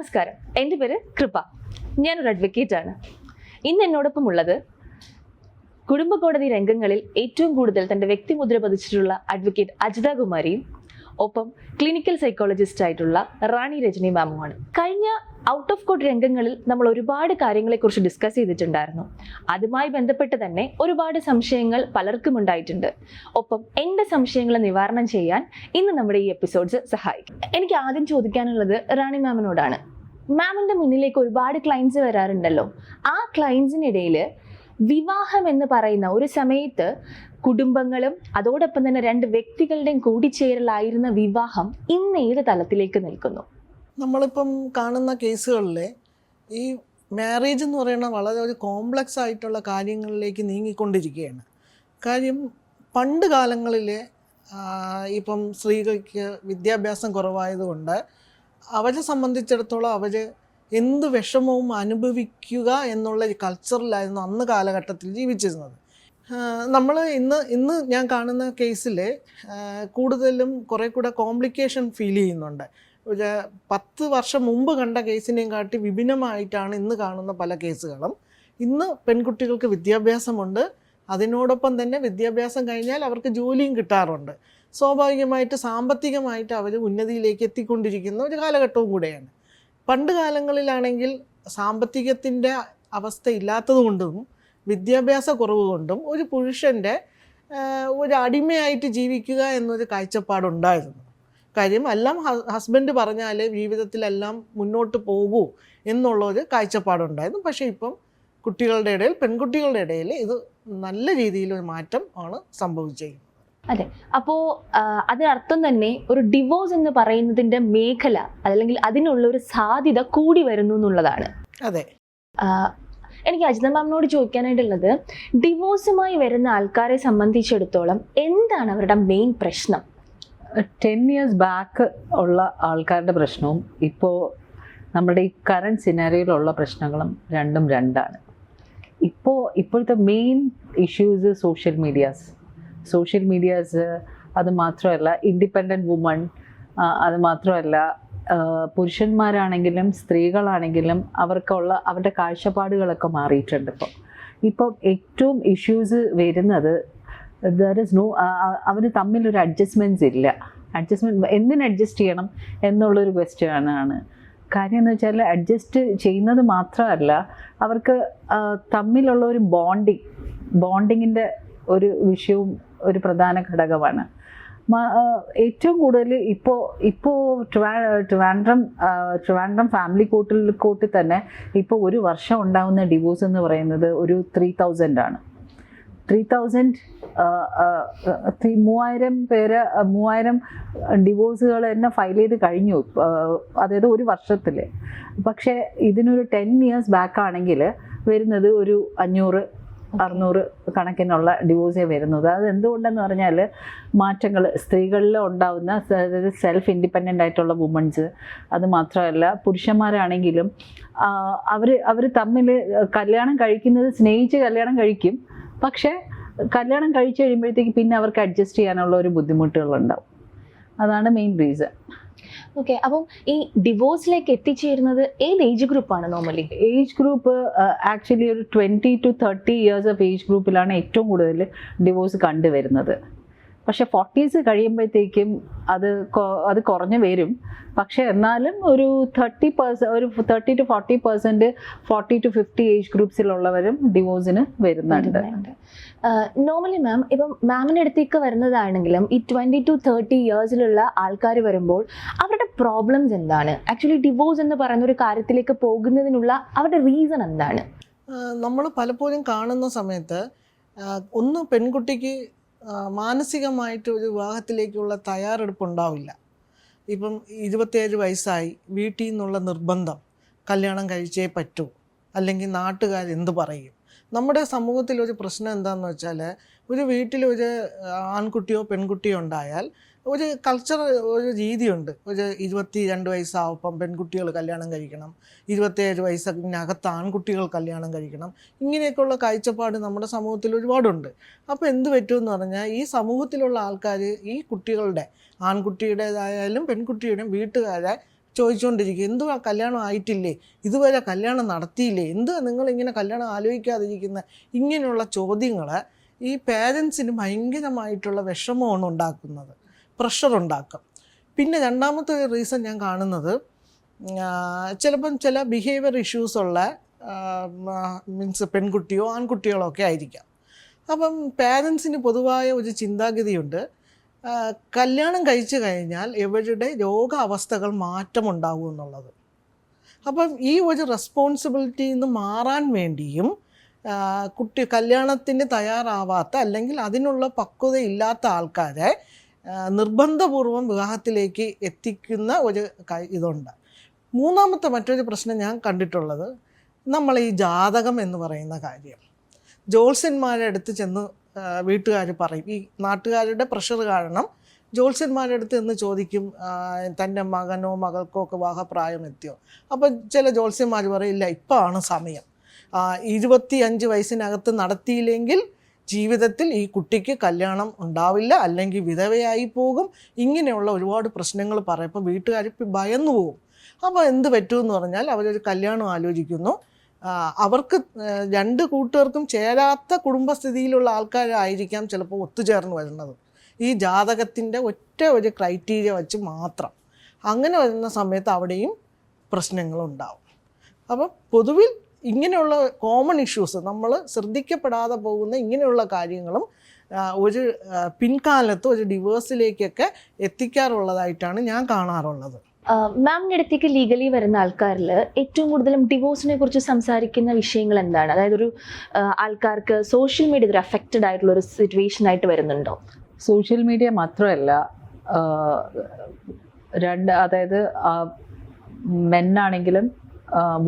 നമസ്കാരം, എൻ്റെ പേര് കൃപ. ഞാനൊരു അഡ്വക്കേറ്റ് ആണ്. ഇന്ന് എന്നോടൊപ്പം ഉള്ളത് കുടുംബ കോടതി രംഗങ്ങളിൽ ഏറ്റവും കൂടുതൽ തൻ്റെ വ്യക്തിമുദ്ര പതിച്ചിട്ടുള്ള അഡ്വക്കേറ്റ് അജിത കുമാരിയും ഒപ്പം ക്ലിനിക്കൽ സൈക്കോളജിസ്റ്റ് ആയിട്ടുള്ള റാണി രജനി മാമുമാണ്. കഴിഞ്ഞ ഔട്ട് ഓഫ് കോർട്ട് രംഗങ്ങളിൽ നമ്മൾ ഒരുപാട് കാര്യങ്ങളെക്കുറിച്ച് ഡിസ്കസ് ചെയ്തിട്ടുണ്ടായിരുന്നു. അതുമായി ബന്ധപ്പെട്ട് തന്നെ ഒരുപാട് സംശയങ്ങൾ പലർക്കും ഉണ്ടായിട്ടുണ്ട്. ഒപ്പം എൻ്റെ സംശയങ്ങളെ നിവാരണം ചെയ്യാൻ ഇന്ന് നമ്മുടെ ഈ എപ്പിസോഡ്സ് സഹായിക്കും. എനിക്ക് ആദ്യം ചോദിക്കാനുള്ളത് റാണി മാമിനോടാണ്. മാമിൻ്റെ മുന്നിലേക്ക് ഒരുപാട് ക്ലയൻസ് വരാറുണ്ടല്ലോ. ആ ക്ലയൻസിനിടയിൽ വിവാഹം എന്ന് പറയുന്ന ഒരു സമയത്ത് കുടുംബങ്ങളും അതോടൊപ്പം തന്നെ രണ്ട് വ്യക്തികളുടെയും കൂടിച്ചേരലായിരുന്ന വിവാഹം ഇന്ന് ഏത് തലത്തിലേക്ക് നിൽക്കുന്നു? നമ്മളിപ്പം കാണുന്ന കേസുകളിൽ ഈ മാരേജ് എന്ന് പറയുന്ന വളരെ ഒരു കോംപ്ലക്സ് ആയിട്ടുള്ള കാര്യങ്ങളിലേക്ക് നീങ്ങിക്കൊണ്ടിരിക്കുകയാണ്. കാര്യം പണ്ട് കാലങ്ങളിൽ ഇപ്പം സ്ത്രീകൾക്ക് വിദ്യാഭ്യാസം കുറവായതുകൊണ്ട് അവരെ സംബന്ധിച്ചിടത്തോളം അവർ എന്ത് വിഷമവും അനുഭവിക്കുക എന്നുള്ള ഒരു കൾച്ചറിലായിരുന്നു അന്ന് കാലഘട്ടത്തിൽ ജീവിച്ചിരുന്നത്. നമ്മൾ ഇന്ന് ഞാൻ കാണുന്ന കേസിൽ കൂടുതലും കുറേ കൂടെ കോംപ്ലിക്കേഷൻ ഫീൽ ചെയ്യുന്നുണ്ട്. ഒരു 10 വർഷം മുമ്പ് കണ്ട കേസിനെയും കാട്ടി വിഭിന്നമായിട്ടാണ് ഇന്ന് കാണുന്ന പല കേസുകളും. ഇന്ന് പെൺകുട്ടികൾക്ക് വിദ്യാഭ്യാസമുണ്ട്, അതിനോടൊപ്പം തന്നെ വിദ്യാഭ്യാസം കഴിഞ്ഞാൽ അവർക്ക് ജോലിയും കിട്ടാറുണ്ട്. സ്വാഭാവികമായിട്ട് സാമ്പത്തികമായിട്ട് അവർ ഉന്നതിയിലേക്ക് എത്തിക്കൊണ്ടിരിക്കുന്ന ഒരു കാലഘട്ടവും കൂടെയാണ്. പണ്ട് കാലങ്ങളിലാണെങ്കിൽ സാമ്പത്തികത്തിൻ്റെ അവസ്ഥ ഇല്ലാത്തത് കൊണ്ടും വിദ്യാഭ്യാസ കുറവ് കൊണ്ടും ഒരു പുരുഷൻ്റെ ഒരു അടിമയായിട്ട് ജീവിക്കുക എന്നൊരു കാഴ്ചപ്പാടുണ്ടായിരുന്നു. കാര്യം എല്ലാം ഹസ്ബൻഡ് പറഞ്ഞാൽ ജീവിതത്തിലെല്ലാം മുന്നോട്ട് പോകൂ എന്നുള്ളൊരു കാഴ്ചപ്പാടുണ്ടായിരുന്നു. പക്ഷേ ഇപ്പം കുട്ടികളുടെ ഇടയിൽ, പെൺകുട്ടികളുടെ ഇടയിൽ ഇത് നല്ല രീതിയിലൊരു മാറ്റം ആണ് സംഭവിച്ചിരിക്കുന്നത്. അതെ, അപ്പോൾ അതിനർത്ഥം തന്നെ ഒരു ഡിവോഴ്സ് എന്ന് പറയുന്നതിൻ്റെ മേഖല അല്ലെങ്കിൽ അതിനുള്ള ഒരു സാധ്യത കൂടി വരുന്നു എന്നുള്ളതാണ്. അതെ. എനിക്ക് അജിത മാമിനോട് ചോദിക്കാനായിട്ടുള്ളത്, ഡിവോഴ്സുമായി വരുന്ന ആൾക്കാരെ സംബന്ധിച്ചിടത്തോളം എന്താണ് അവരുടെ മെയിൻ പ്രശ്നം? 10 years ബാക്ക് ഉള്ള ആൾക്കാരുടെ പ്രശ്നവും ഇപ്പോൾ നമ്മുടെ ഈ കറണ്ട് സിനാരിയോയിലുള്ള പ്രശ്നങ്ങളും രണ്ടാണ്. ഇപ്പോഴത്തെ മെയിൻ ഇഷ്യൂസ് സോഷ്യൽ മീഡിയാസ് അത് മാത്രമല്ല ഇൻഡിപെൻഡൻറ്റ് വുമൺ, അത് മാത്രമല്ല പുരുഷന്മാരാണെങ്കിലും സ്ത്രീകളാണെങ്കിലും അവരുടെ കാഴ്ചപ്പാടുകളൊക്കെ മാറിയിട്ടുണ്ട്. ഇപ്പം ഏറ്റവും ഇഷ്യൂസ് വരുന്നത് അവർ തമ്മിലൊരു അഡ്ജസ്റ്റ്മെൻറ്റ്സ് ഇല്ല. എന്തിന് അഡ്ജസ്റ്റ് ചെയ്യണം എന്നുള്ളൊരു ക്വസ്റ്റ്യൻ ആണ്. കാര്യം എന്ന് വെച്ചാൽ അഡ്ജസ്റ്റ് ചെയ്യുന്നത് മാത്രമല്ല, അവർക്ക് തമ്മിലുള്ള ഒരു ബോണ്ടിങ്ങിൻ്റെ ഒരു വിഷയവും ഒരു പ്രധാന ഘടകമാണ്. ഏറ്റവും കൂടുതൽ ഇപ്പോൾ ട്രിവാൻഡ്രം ഫാമിലി കോർട്ടിൽ തന്നെ ഇപ്പോൾ ഒരു വർഷം ഉണ്ടാകുന്ന ഡിവോഴ്സ് എന്ന് പറയുന്നത് ഒരു 3000 ആണ്. 3000 ഡിവോഴ്സുകൾ തന്നെ ഫയൽ ചെയ്ത് കഴിഞ്ഞു, അതായത് ഒരു വർഷത്തിൽ. പക്ഷേ ഇതിനൊരു 10 years ബാക്ക് ആണെങ്കിൽ വരുന്നത് ഒരു 500-600 കണക്കിനുള്ള ഡിവോഴ്സേ വരുന്നത്. അത് എന്തുകൊണ്ടെന്ന് പറഞ്ഞാൽ മാറ്റങ്ങൾ സ്ത്രീകളിൽ ഉണ്ടാകുന്ന, അതായത് സെൽഫ് ഇൻഡിപെൻഡൻ്റ് ആയിട്ടുള്ള വുമൺസ്, അത് മാത്രമല്ല പുരുഷന്മാരാണെങ്കിലും അവർ തമ്മിൽ കല്യാണം കഴിക്കുന്നത് സ്നേഹിച്ച് കല്യാണം കഴിക്കും. പക്ഷേ കല്യാണം കഴിച്ചു കഴിയുമ്പോഴത്തേക്ക് പിന്നെ അവർക്ക് അഡ്ജസ്റ്റ് ചെയ്യാനുള്ള ഒരു ബുദ്ധിമുട്ടുകളുണ്ടാവും. അതാണ് മെയിൻ റീസൺ. ഓക്കെ, അപ്പം ഈ ഡിവോഴ്സിലേക്ക് എത്തിച്ചേരുന്നത് ഏത് ഏജ് ഗ്രൂപ്പാണ് നോർമലി? ഏജ് ഗ്രൂപ്പ് ആക്ച്വലി ഒരു 20 to 30 years ഓഫ് ഏജ് ഗ്രൂപ്പിലാണ് ഏറ്റവും കൂടുതൽ ഡിവോഴ്സ് കണ്ടുവരുന്നത്. പക്ഷേ 40s കഴിയുമ്പോഴത്തേക്കും അത് കുറഞ്ഞു വരും. പക്ഷേ എന്നാലും ഒരു 30 to 40%, 40 to 50 ഏജ് ഗ്രൂപ്പ്സിലുള്ളവരും ഡിവോഴ്സിന് വരുന്നുണ്ട്. നോർമലി മാം, ഇപ്പം മാമിൻ്റെ അടുത്തേക്ക് വരുന്നതാണെങ്കിലും ഈ 20 to 30 yearsലുള്ള ആൾക്കാർ വരുമ്പോൾ അവരുടെ പ്രോബ്ലംസ് എന്താണ്? ആക്ച്വലി ഡിവോഴ്സ് എന്ന് പറയുന്ന ഒരു കാര്യത്തിലേക്ക് പോകുന്നതിനുള്ള അവരുടെ റീസൺ എന്താണ്? നമ്മൾ പലപ്പോഴും കാണുന്ന സമയത്ത് ഒന്ന് പെൺകുട്ടിക്ക് മാനസികമായിട്ട് ഒരു വിവാഹത്തിലേക്കുള്ള തയ്യാറെടുപ്പ് ഉണ്ടാവില്ല. ഇപ്പം 27 വയസ്സായി, വീട്ടിൽ നിന്നുള്ള നിർബന്ധം, കല്യാണം കഴിച്ചേ പറ്റൂ, അല്ലെങ്കിൽ നാട്ടുകാരെന്ത് പറയും. നമ്മുടെ സമൂഹത്തിലൊരു പ്രശ്നം എന്താണെന്ന് വെച്ചാൽ, ഒരു വീട്ടിലൊരു ആൺകുട്ടിയോ പെൺകുട്ടിയോ ഉണ്ടായാൽ ഒരു കൾച്ചർ, ഒരു രീതിയുണ്ട്. ഒരു 22 വയസ്സാവുമ്പം പെൺകുട്ടികൾ കല്യാണം കഴിക്കണം, 27 വയസ്സിനകത്ത് ആൺകുട്ടികൾ കല്യാണം കഴിക്കണം. ഇങ്ങനെയൊക്കെയുള്ള കാഴ്ചപ്പാട് നമ്മുടെ സമൂഹത്തിൽ ഒരുപാടുണ്ട്. അപ്പോൾ എന്ത് പറ്റുമെന്ന് പറഞ്ഞാൽ, ഈ സമൂഹത്തിലുള്ള ആൾക്കാർ ഈ കുട്ടികളുടെ, ആൺകുട്ടിയുടേതായാലും പെൺകുട്ടിയുടെയും വീട്ടുകാരെ ചോദിച്ചുകൊണ്ടിരിക്കും, എന്തുവാ കല്യാണം ആയിട്ടില്ലേ, ഇതുവരെ കല്യാണം നടത്തിയില്ലേ, എന്തുവാ നിങ്ങളിങ്ങനെ കല്യാണം ആലോചിക്കാതിരിക്കുന്നത്? ഇങ്ങനെയുള്ള ചോദ്യങ്ങൾ ഈ പേരൻസിന് ഭയങ്കരമായിട്ടുള്ള വിഷമമാണ് ഉണ്ടാക്കുന്നത്, പ്രഷറുണ്ടാക്കും. പിന്നെ രണ്ടാമത്തെ റീസൺ ഞാൻ കാണുന്നത് ചിലപ്പം ചില ബിഹേവിയർ ഇഷ്യൂസുള്ള മീൻസ് പെൺകുട്ടിയോ ആൺകുട്ടികളോ ഒക്കെ ആയിരിക്കാം. അപ്പം പേരൻസിന് പൊതുവായ ഒരു ചിന്താഗതിയുണ്ട്, കല്യാണം കഴിച്ചു കഴിഞ്ഞാൽ ഇവരുടെ രോഗാവസ്ഥകൾ മാറ്റമുണ്ടാകും എന്നുള്ളത്. അപ്പം ഈ ഒരു റെസ്പോൺസിബിലിറ്റിയിൽ നിന്ന് മാറാൻ വേണ്ടിയും കല്യാണത്തിന് തയ്യാറാവാത്ത അല്ലെങ്കിൽ അതിനുള്ള പക്വതയില്ലാത്ത ആൾക്കാരെ നിർബന്ധപൂർവം വിവാഹത്തിലേക്ക് എത്തിക്കുന്ന ഒരു ഇതുണ്ട്. മൂന്നാമത്തെ മറ്റൊരു പ്രശ്നം ഞാൻ കണ്ടിട്ടുള്ളത്, നമ്മൾ ഈ ജാതകം എന്ന് പറയുന്ന കാര്യം ജ്യോത്സ്യന്മാരുടെ അടുത്ത് ചെന്ന് വീട്ടുകാർ പറയും, ഈ നാട്ടുകാരുടെ പ്രഷർ കാരണം ജ്യോത്സ്യന്മാരുടെ അടുത്ത് എന്ന് ചോദിക്കും, തൻ്റെ മകനോ മകൾക്കോ ഒക്കെ വിവാഹപ്രായം എത്തിയോ? അപ്പോൾ ചില ജ്യോത്സ്യന്മാർ പറയില്ല, ഇപ്പോഴാണ് സമയം, 25 വയസ്സിനകത്ത് നടത്തിയില്ലെങ്കിൽ ജീവിതത്തിൽ ഈ കുട്ടിക്ക് കല്യാണം ഉണ്ടാവില്ല, അല്ലെങ്കിൽ വിധവയായി പോകും. ഇങ്ങനെയുള്ള ഒരുപാട് പ്രശ്നങ്ങൾ പറയപ്പോൾ വീട്ടുകാർ ഭയന്നു പോകും. അപ്പോൾ എന്ത് പറ്റുമെന്ന് പറഞ്ഞാൽ അവരൊരു കല്യാണം ആലോചിക്കുന്നു. അവർക്ക് രണ്ട് കൂട്ടുകാർക്കും ചേരാത്ത കുടുംബസ്ഥിതിയിലുള്ള ആൾക്കാരായിരിക്കാം ചിലപ്പോൾ ഒത്തുചേർന്ന് വരുന്നത്, ഈ ജാതകത്തിൻ്റെ ഒറ്റ ഒരു ക്രൈറ്റീരിയ വെച്ച് മാത്രം. അങ്ങനെ വരുന്ന സമയത്ത് അവിടെയും പ്രശ്നങ്ങളുണ്ടാവും. അപ്പം പൊതുവിൽ ഇങ്ങനെയുള്ള കോമൺ ഇഷ്യൂസ്, നമ്മൾ ശ്രദ്ധിക്കപ്പെടാതെ പോകുന്ന ഇങ്ങനെയുള്ള കാര്യങ്ങളും ഒരു പിൻകാലത്ത് ഒരു ഡിവോഴ്സിലേക്കൊക്കെ എത്തിക്കാറുള്ളതായിട്ടാണ് ഞാൻ കാണാറുള്ളത്. മാമിൻ്റെ അടുത്തേക്ക് ലീഗലി വരുന്ന ആൾക്കാരിൽ ഏറ്റവും കൂടുതലും ഡിവോഴ്സിനെ കുറിച്ച് സംസാരിക്കുന്ന വിഷയങ്ങൾ എന്താണ്? അതായത് ഒരു ആൾക്കാർക്ക് സോഷ്യൽ മീഡിയ ഒരു അഫക്റ്റഡ് ആയിട്ടുള്ള ഒരു സിറ്റുവേഷൻ ആയിട്ട് വരുന്നുണ്ടോ? സോഷ്യൽ മീഡിയ മാത്രമല്ല, അതായത് മെന്നാണെങ്കിലും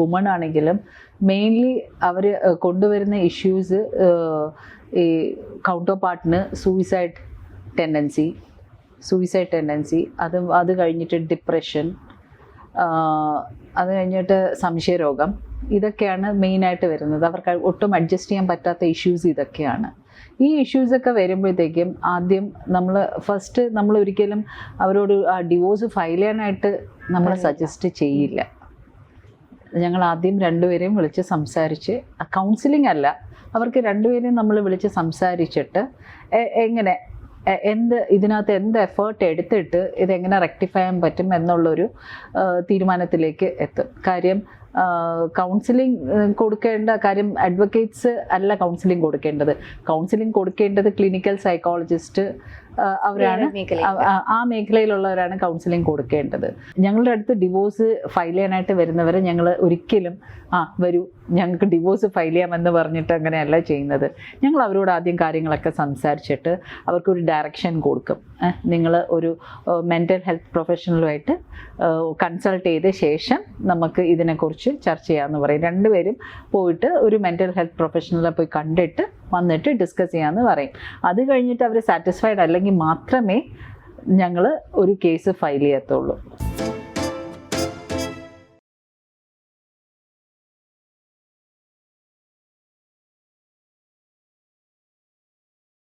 വുമൺ ആണെങ്കിലും മെയിൻലി അവർ കൊണ്ടുവരുന്ന ഇഷ്യൂസ് ഈ കൗണ്ടർ പാർട്ടിന് സൂയിസൈഡ് ടെൻഡൻസി, അത് കഴിഞ്ഞിട്ട് ഡിപ്രഷൻ, അത് കഴിഞ്ഞിട്ട് സംശയരോഗം, ഇതൊക്കെയാണ് മെയിനായിട്ട് വരുന്നത്. അവർക്ക് ഒട്ടും അഡ്ജസ്റ്റ് ചെയ്യാൻ പറ്റാത്ത ഇഷ്യൂസ് ഇതൊക്കെയാണ്. ഈ ഇഷ്യൂസൊക്കെ വരുമ്പോഴത്തേക്കും ആദ്യം നമ്മൾ ഒരിക്കലും അവരോട് ഡിവോഴ്സ് ഫയൽ ചെയ്യാനായിട്ട് നമ്മൾ സജസ്റ്റ് ചെയ്യില്ല. ഞങ്ങൾ ആദ്യം രണ്ടുപേരെയും വിളിച്ച് സംസാരിച്ച്, കൗൺസിലിംഗ് അല്ല, അവർക്ക് രണ്ടുപേരെയും നമ്മൾ വിളിച്ച് സംസാരിച്ചിട്ട് ഇതിനകത്ത് എന്ത് എഫേർട്ട് എടുത്തിട്ട് ഇതെങ്ങനെ റെക്ടിഫൈ ചെയ്യാൻ പറ്റും എന്നുള്ളൊരു തീരുമാനത്തിലേക്ക് എത്തും. കാര്യം കൗൺസിലിംഗ് കൊടുക്കേണ്ട കാര്യം അഡ്വക്കേറ്റ്സ് അല്ല കൗൺസിലിംഗ് കൊടുക്കേണ്ടത് ക്ലിനിക്കൽ സൈക്കോളജിസ്റ്റ് അവരാണ്, ആ മേഖലയിലുള്ളവരാണ് കൗൺസിലിംഗ് കൊടുക്കേണ്ടത്. ഞങ്ങളുടെ അടുത്ത് ഡിവോഴ്സ് ഫയൽ ചെയ്യാനായിട്ട് വരുന്നവരെ ഞങ്ങൾ ഒരിക്കലും വരൂ ഞങ്ങൾക്ക് ഡിവോഴ്സ് ഫയൽ ചെയ്യാമെന്ന് പറഞ്ഞിട്ട് അങ്ങനെയല്ല ചെയ്യുന്നത്. ഞങ്ങൾ അവരോട് ആദ്യം കാര്യങ്ങളൊക്കെ സംസാരിച്ചിട്ട് അവർക്കൊരു ഡയറക്ഷൻ കൊടുക്കും. നിങ്ങൾ ഒരു മെൻ്റൽ ഹെൽത്ത് പ്രൊഫഷണലുമായിട്ട് കൺസൾട്ട് ചെയ്ത ശേഷം നമുക്ക് ഇതിനെക്കുറിച്ച് ചർച്ച ചെയ്യാമെന്ന് പറയും. രണ്ടുപേരും പോയിട്ട് ഒരു മെൻ്റൽ ഹെൽത്ത് പ്രൊഫഷണലെ പോയി കണ്ടിട്ട് വന്നിട്ട് ഡിസ്കസ് ചെയ്യാമെന്ന് പറയും. അത് കഴിഞ്ഞിട്ട് അവർ സാറ്റിസ്ഫൈഡ് അല്ലെങ്കിൽ മാത്രമേ ഞങ്ങൾ ഒരു കേസ് ഫയൽ ചെയ്യത്തുള്ളൂ.